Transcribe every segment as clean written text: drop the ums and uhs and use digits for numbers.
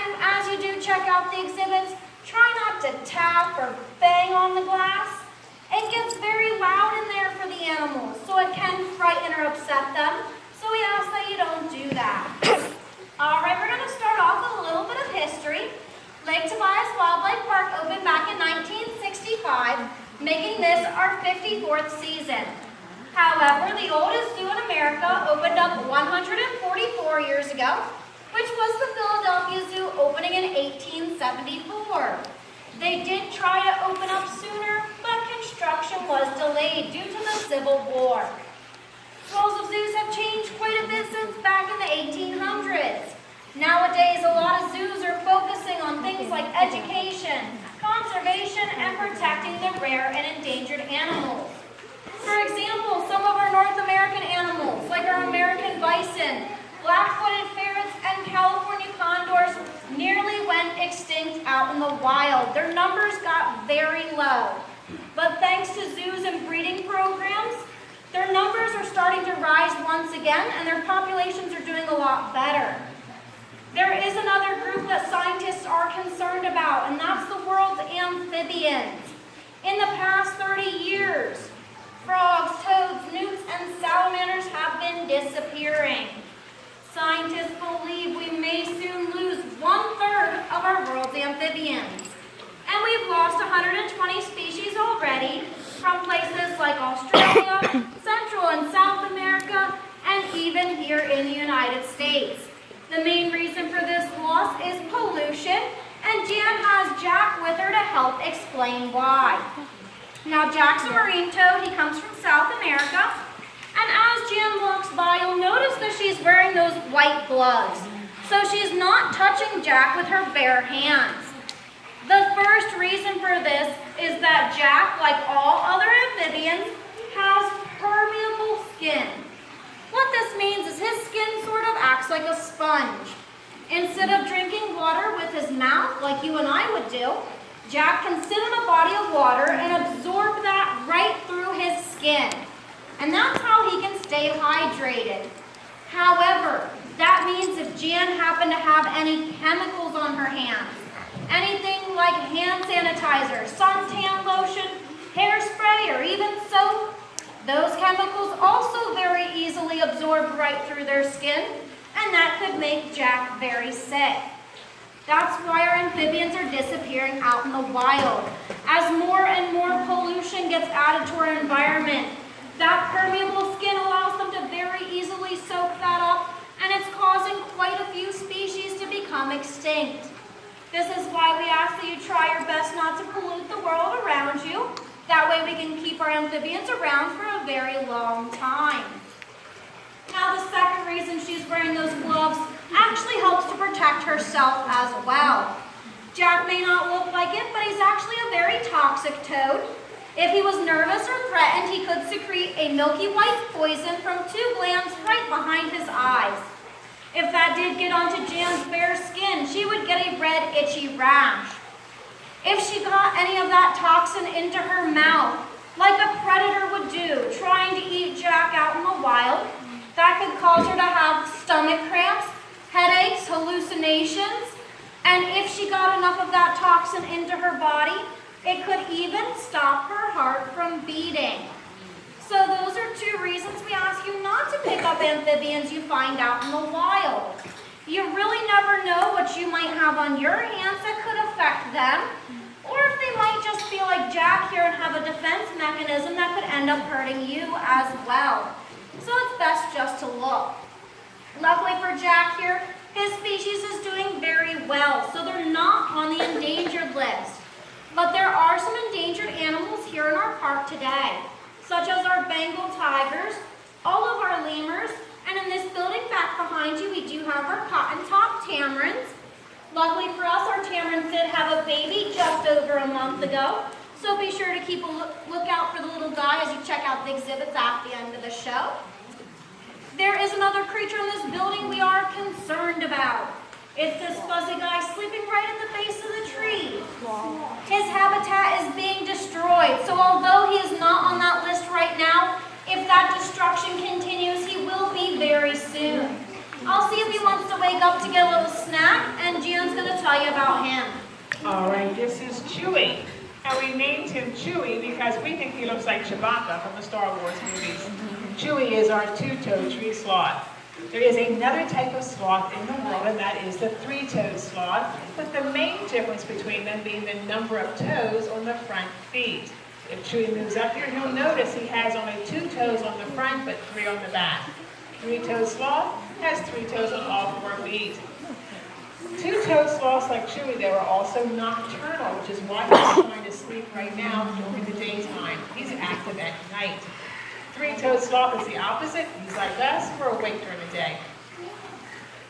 And as you do check out the exhibits, try not to tap or bang on the glass. It gets very loud in there for the animals, so it can frighten or upset them. So we ask that you don't do that. All right, we're going to start off with a little bit of history. Lake Tobias Wildlife Park opened back in 1965, making this our 54th season. However, the oldest zoo in America opened up 144 years ago, which was the Philadelphia Zoo, opening in 1874. They did try to open up sooner, but construction was delayed due to the Civil War. Roles of zoos have changed quite a bit since back in the 1800s. Nowadays, a lot of zoos are focusing on things like education, conservation, and protecting the rare and endangered animals. For example, some of our North American animals, like our American bison, black-footed ferrets, and California condors, nearly went extinct out in the wild. Their numbers got very low. But thanks to zoos and breeding programs, their numbers are starting to rise once again, and their populations are doing a lot better. There is another group that scientists are concerned about, and that's the world's amphibians. In the past 30 years, frogs, toads, newts, and salamanders have been disappearing. Scientists believe we may soon lose 1/3 of our world's amphibians. And we've lost 120 species already from places like Australia, Central and South America, and even here in the United States. The main reason for this loss is pollution, and Jan has Jack with her to help explain why. Now, Jack's a marine toad. He comes from South America. And as Jan walks by, you'll notice that she's wearing those white gloves. So she's not touching Jack with her bare hands. The first reason for this is that Jack, like all other amphibians, has permeable skin. What this means is his skin sort of acts like a sponge. Instead of drinking water with his mouth like you and I would do, Jack can sit in a body of water and absorb that right through his skin. And that's how he can stay hydrated. However, that means if Jan happened to have any chemicals on her hands, anything like hand sanitizer, suntan lotion, hairspray, or even soap, those chemicals also very easily absorb right through their skin, and that could make Jack very sick. That's why our amphibians are disappearing out in the wild. As more and more pollution gets added to our environment, that permeable skin allows them to very easily soak that up, and it's causing quite a few species to become extinct. This is why we ask that you try your best not to pollute the world around you. That way we can keep our amphibians around for a very long time. Now, the second reason she's wearing those gloves actually helps to protect herself as well. Jack may not look like it, but he's actually a very toxic toad. If he was nervous or threatened, he could secrete a milky white poison from 2 glands right behind his eyes. If that did get onto Jan's bare skin, she would get a red, itchy rash. If she got any of that toxin into her mouth, like a predator would do, trying to eat Jack out in the wild, that could cause her to have stomach cramps, headaches, hallucinations, and if she got enough of that toxin into her body, it could even stop her heart from beating. So those are 2 reasons we ask you not to pick up amphibians you find out in the wild. You really never know what you might have on your hands that could affect them, or if they might just be like Jack here and have a defense mechanism that could end up hurting you as well. So it's best just to look. Luckily for Jack here, his species is doing very well, so they're not on the endangered list. But there are some endangered animals here in our park today, such as our Bengal tigers, all of our lemurs, and in this building back behind you, we do have our cotton-top tamarins. Luckily for us, our tamarins did have a baby just over a month ago, so be sure to keep a lookout for the little guy as you check out the exhibits at the end of the show. There is another creature in this building we are concerned about. It's this fuzzy guy sleeping right at the base of the tree. His habitat is being destroyed, so although he is not on that list right now, if that destruction continues, he will be very soon. I'll see if he wants to wake up to get a little snack, and Gian's going to All right, this is Chewie. And we named him Chewie because we think he looks like Chewbacca from the Star Wars movies. Chewie is our two-toed tree sloth. There is another type of sloth in the world, and that is the three-toed sloth, with the main difference between them being the number of toes on the front feet. If Chewie moves up here, he'll notice he has only 2 toes on the front, but 3 on the back. Three-toed sloth has 3 toes on all 4 feet. Two-toed sloths like Chewie, they were also nocturnal, which is why he's trying to sleep right now during the daytime. He's active at night. Three-toed sloth is the opposite. He's like us, we're awake during the day.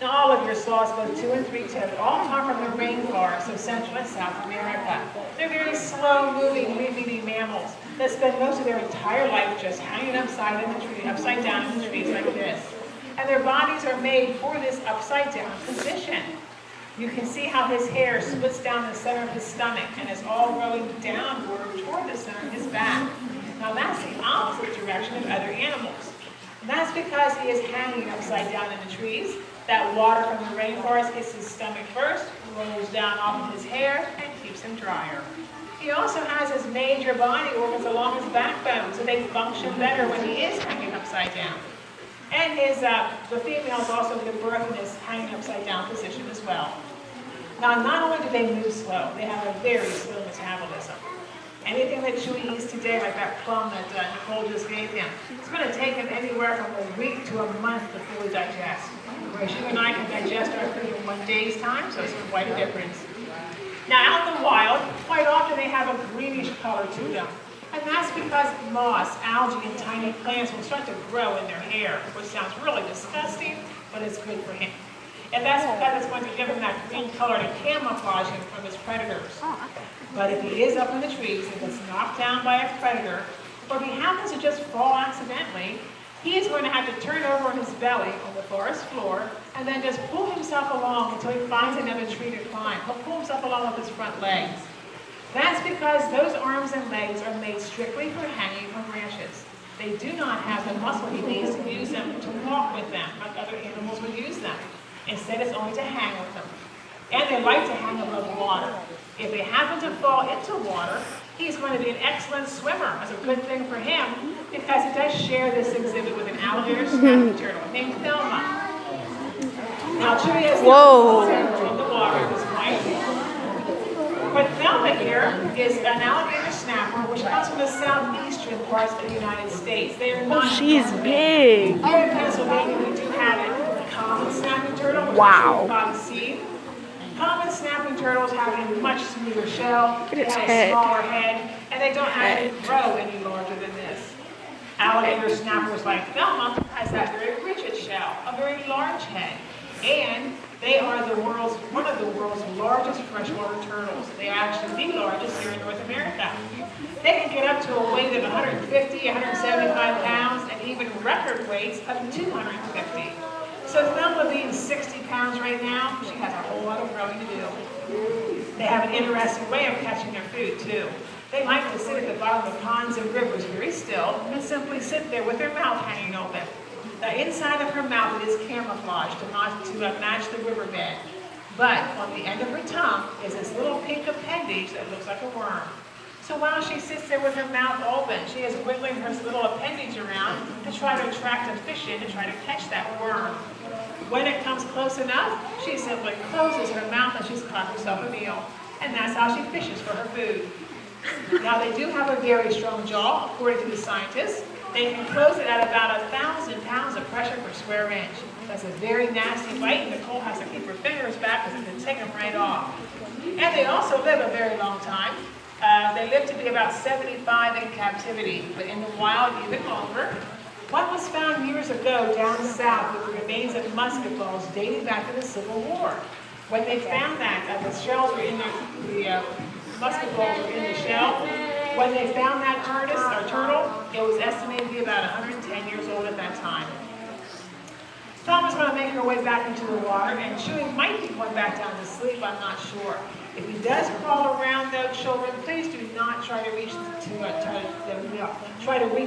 Now all of your sloths, both 2- and 3-toed, all come from the rainforests of Central and South America. They're very slow-moving, leaf-eating mammals that spend most of their entire life just hanging upside down in the trees like this. And their bodies are made for this upside-down position. You can see how his hair splits down the center of his stomach and is all growing downward toward the center of his back. Now that's the opposite direction of other animals. And that's because he is hanging upside down in the trees. That water from the rainforest hits his stomach first, rolls down off of his hair, and keeps him drier. He also has his major body organs along his backbone, so they function better when he is hanging upside down. And the females also give birth in this hanging upside down position as well. Now, not only do they move slow, they have a very slow metabolism. Anything that Chewie eats today, like that plum that Nicole just gave him, it's going to take him anywhere from a week to a month to fully digest. Whereas you and I can digest our food in 1 day's time, so it's quite a difference. Now, out in the wild, quite often they have a greenish color to them. And that's because moss, algae, and tiny plants will start to grow in their hair, which sounds really disgusting, but it's good for him. And that's because it's going to give him that green color to camouflage him from his predators. But if he is up in the trees, if it's knocked down by a predator, or if he happens to just fall accidentally, he is going to have to turn over on his belly on the forest floor and then just pull himself along until he finds another tree to climb. He'll pull himself along with his front legs. That's because those arms and legs are made strictly for hanging from branches. They do not have the muscle he needs to use them to walk with them, like other animals would use them. Instead, it's only to hang with them. And they like to hang above water. If they happen to fall into water, he's going to be an excellent swimmer. That's a good thing for him because he does share this exhibit with an alligator snapping turtle named Thelma. Now, Chewie has in the water at this point. But Thelma here is an alligator snapper, which comes from the southeastern parts of the United States. They are not. She's big. Here in Pennsylvania, we do have a common snapping turtle, which you probably see. Common snapping turtles have a much smoother shell, they have a smaller head, and they don't actually grow any larger than this. Alligator snappers like Thelma has that very rigid shell, a very large head, and they are one of the world's largest freshwater turtles. They are actually the largest here in North America. They can get up to a weight of 150, 175 pounds, and even record weights of 250. So Thelma being 60 pounds right now, she has a whole lot of growing to do. They have an interesting way of catching their food too. They like to sit at the bottom of ponds and rivers very still and simply sit there with their mouth hanging open. The inside of her mouth is camouflaged to match the riverbed. But on the end of her tongue is this little pink appendage that looks like a worm. So while she sits there with her mouth open, she is wiggling her little appendage around to try to attract a fish in to try to catch that worm. When it comes close enough, she simply closes her mouth and she's caught herself a meal. And that's how she fishes for her food. Now they do have a very strong jaw, according to the scientists. They can close it at about 1,000 pounds of pressure per square inch. That's a very nasty bite, and Nicole has to keep her fingers back because it can take them right off. And they also live a very long time. They live to be about 75 in captivity, but in the wild even longer. One was found years ago down south with the remains of musket balls dating back to the Civil War. When they found that, the shells were in the musket balls were in the shell. When they found that turtle, it was estimated to be about 110 years old at that time. Thelma's going to make her way back into the water, and Chewie might be going back down to sleep, I'm not sure. If he does crawl around though, children, please do not try to reach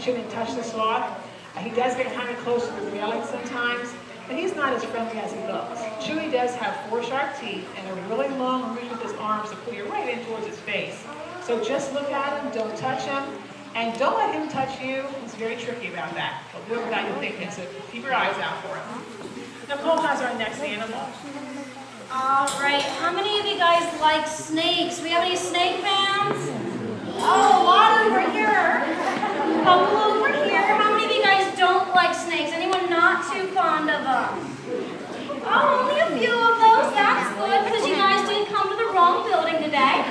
in and touch the sloth. He does get kind of close to the railing sometimes, but he's not as friendly as he looks. Chewy does have 4 sharp teeth and a really long reach with his arms to pull you right in towards his face. So just look at him, don't touch him, and don't let him touch you. He's very tricky about that. He'll do it without you thinking, so keep your eyes out for him. Nicole has our next animal. All right, how many of you guys like snakes? We have any snake fans? Oh, a lot over here. A couple over here. How many of you guys don't like snakes? Anyone not too fond of them? Oh, only a few of those. That's good, because you guys didn't come to the wrong building today.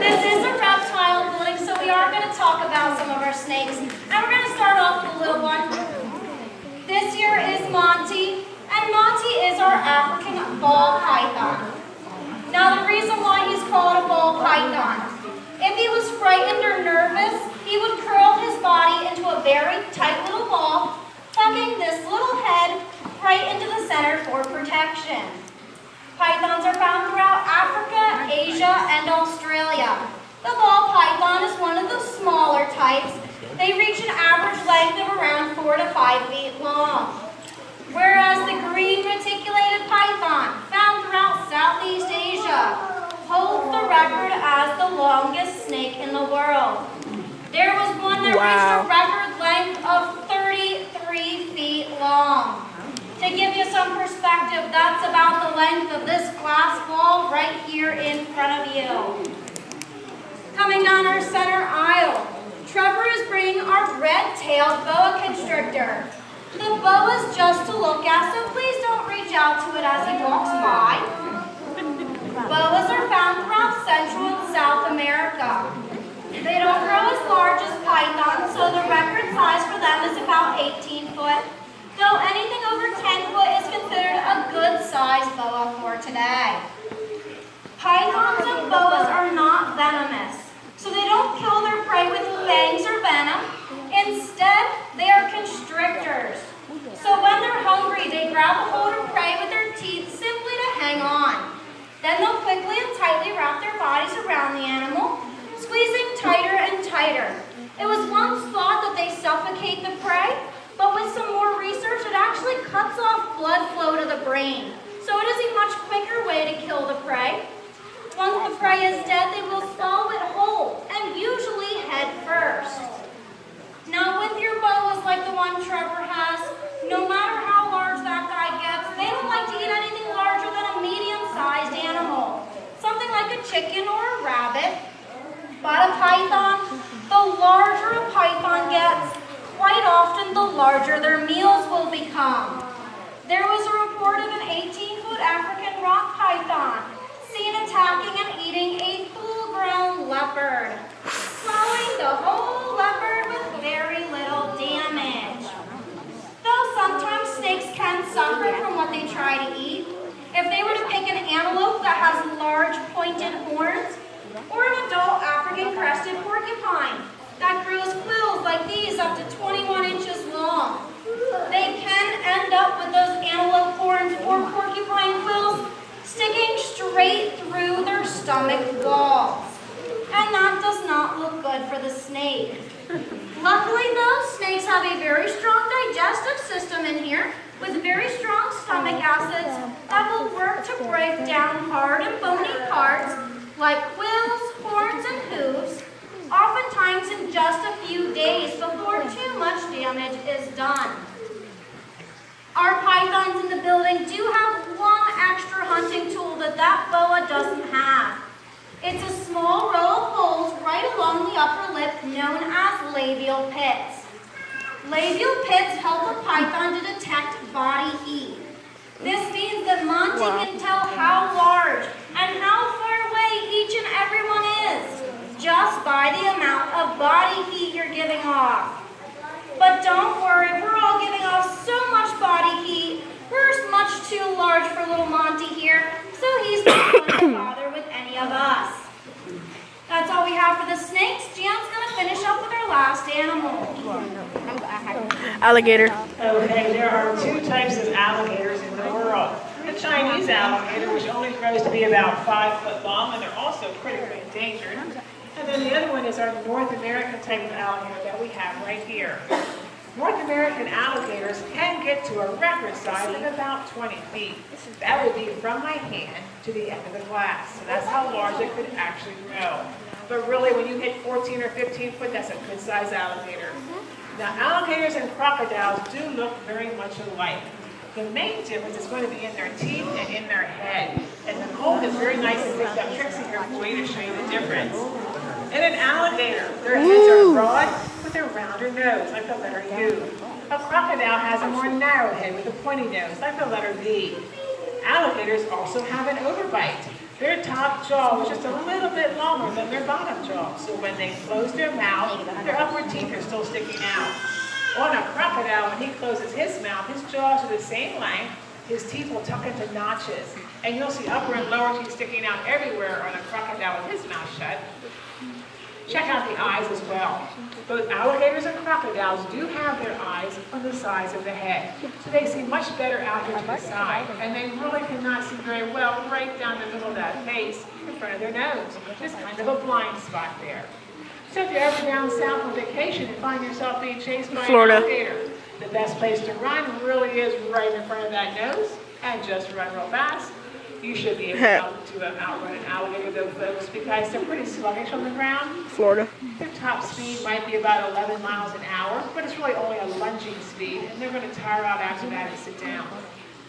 This is a reptile building, so we are going to talk about some of our snakes. And we're going to start off with a little one. This here is Monty. And Monty is our African ball python. Now the reason why he's called a ball python, if he was frightened or nervous, he would curl his body into a very tight little ball, tucking this little head right into the center for protection. Pythons are found throughout Africa, Asia, and Australia. The ball python is one of the smaller types. They reach an average length of around 4 to 5 feet long. Whereas the green reticulated python, found throughout Southeast Asia, holds the record as the longest snake in the world. There was one that reached a record length of 33 feet long. To give you some perspective, that's about the length of this glass ball right here in front of you. Coming down our center aisle, Trevor is bringing our red-tailed boa constrictor. The boa's just to look at, so please don't reach out to it as he walks by. Boas are found throughout Central and South America. They don't grow as large as pythons, so the record size for them is about 18 foot, though anything over 10 foot is considered a good size boa for today. Pythons and boas are not venomous, so they don't kill their prey with fangs or venom. Instead, they are constrictors. So when they're hungry, they grab a hold of prey with their teeth simply to hang on. Then they'll quickly and tightly wrap their bodies around the animal, squeezing tighter and tighter. It was once thought that they suffocate the prey, but with some more research, it actually cuts off blood flow to the brain. So it is a much quicker way to kill the prey. Once the prey is dead, they will swallow it whole, and usually head first. Now with your boas like the one Trevor has, no matter how large that guy gets, they don't like to eat anything larger than a medium-sized animal. Something like a chicken or a rabbit. But a python, the larger a python gets, quite often the larger their meals will become. There was a report of an 18-foot African rock python seen attacking and eating a full-grown leopard, swallowing the whole leopard with very little damage. Though sometimes snakes can suffer from what they try to eat, if they were to pick an antelope that has large pointed horns, or an adult African crested porcupine that grows quills like these up to 21 inches long, they can end up with those antelope horns or porcupine quills sticking straight through their stomach walls. And that does not look good for the snake. Luckily though, snakes have a very strong digestive system in here with very strong stomach acids that will work to break down hard and bony parts like quills, horns, and hooves, oftentimes in just a few days before too much damage is done. Our pythons in the building do have one extra hunting tool that boa doesn't have. It's a small row of holes right along the upper lip known as labial pits. Labial pits help a python to detect body heat. This means that Monty can tell how large and how far away each and every one is, just by the amount of body heat you're giving off. But don't worry, we're all giving off so much body heat. We're much too large for little Monty here, so he's not going to bother with any of us. That's all we have for the snakes. Jan's going to finish up with our last animal. Alligator. Okay, there are 2 types of alligators in the world. The Chinese alligator, which only grows to be about 5 foot long, and they're also critically endangered. And then the other one is our North American type of alligator that we have right here. North American alligators can get to a record size of about 20 feet. That would be from my hand to the end of the glass. So that's how large it could actually grow. But really, when you hit 14 or 15 foot, that's a good size alligator. Now, alligators and crocodiles do look very much alike. The main difference is going to be in their teeth and in their head. And Nicole is very nice to pick up Trixie here for you to show you the difference. In an alligator, their heads are broad with a rounder nose, like the letter U. A crocodile has a more narrow head with a pointy nose, like the letter V. Alligators also have an overbite. Their top jaw is just a little bit longer than their bottom jaw, so when they close their mouth, their upper teeth are still sticking out. On a crocodile, when he closes his mouth, his jaws are the same length, his teeth will tuck into notches, and you'll see upper and lower teeth sticking out everywhere on a crocodile with his mouth shut. Check out the eyes as well. Both alligators and crocodiles do have their eyes on the sides of the head, so they see much better out here to the side, and they really cannot see very well right down the middle of that face in front of their nose. Just kind of a blind spot there. So if you're ever down south on vacation and find yourself being chased by an alligator, the best place to run really is right in front of that nose, and just run real fast. You should be able to outrun an alligator though, folks, because they're pretty sluggish on the ground. Florida. Their top speed might be about 11 miles an hour, but it's really only a lunging speed, and they're going to tire out after that and sit down.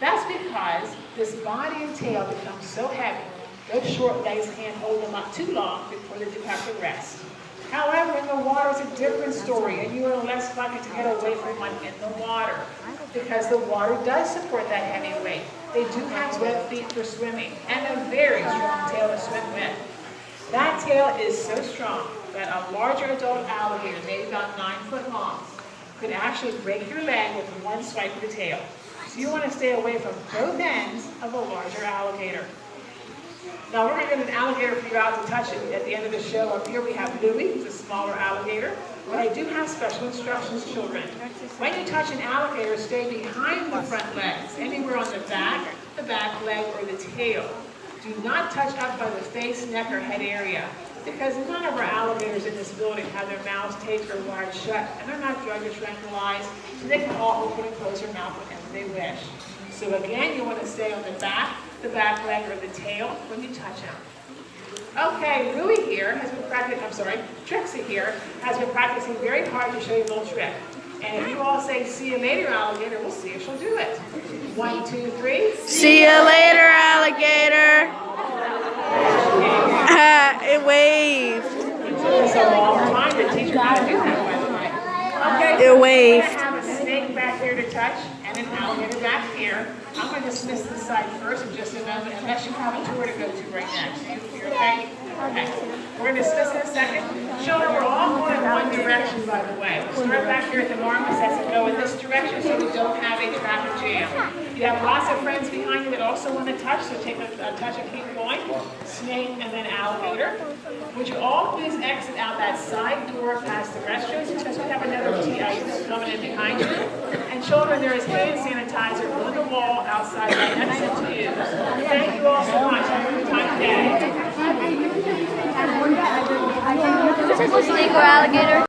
That's because this body and tail becomes so heavy, those short legs can't hold them up too long before they do have to rest. However, in the water it's a different story, and you are less likely to get away from one in the water, because the water does support that heavy weight. They do have web feet for swimming, and a very strong tail to swim with. That tail is so strong that a larger adult alligator, maybe about 9 foot long, could actually break your leg with one swipe of the tail. So you want to stay away from both ends of a larger alligator. Now we're going to get an alligator for you out to touch it at the end of the show. Up here we have Louie, who's a smaller alligator. But I do have special instructions, children. When you touch an alligator, stay behind the front legs, anywhere on the back leg, or the tail. Do not touch up by the face, neck, or head area, because none of our alligators in this building have their mouths taped or wired shut, and they're not drugged or tranquilized, so they can all open and close their mouth whenever they wish. So again, you want to stay on the back leg, or the tail when you touch them. Okay, Louie here has been practicing, Trixie here has been practicing very hard to show you a little trick. And if you all say, "See you later, alligator," we'll see if she'll do it. 1, 2, 3. See you later, alligator. It waved. It took us a long time to teach her how to do that, by the way. Okay, It waved. we're going to have a snake back here to touch, and an alligator back here. I'm going to dismiss this side first in just a moment, unless you have a tour to go to right next. You're okay? Okay. We're going to dismiss in a second. Children, we're all going in one direction, by the way. We'll start back here at the marmoset and go in this direction so we don't have a traffic jam. You have lots of friends behind you that also want to touch, so take a touch and keep going. Snake and then alligator. Would you all please exit out that side door past the restrooms, because we have another TIU coming in behind you. And children, there is hand sanitizer on the wall outside the exit to use. Thank you all so much. Have a good time today. Snake or alligator?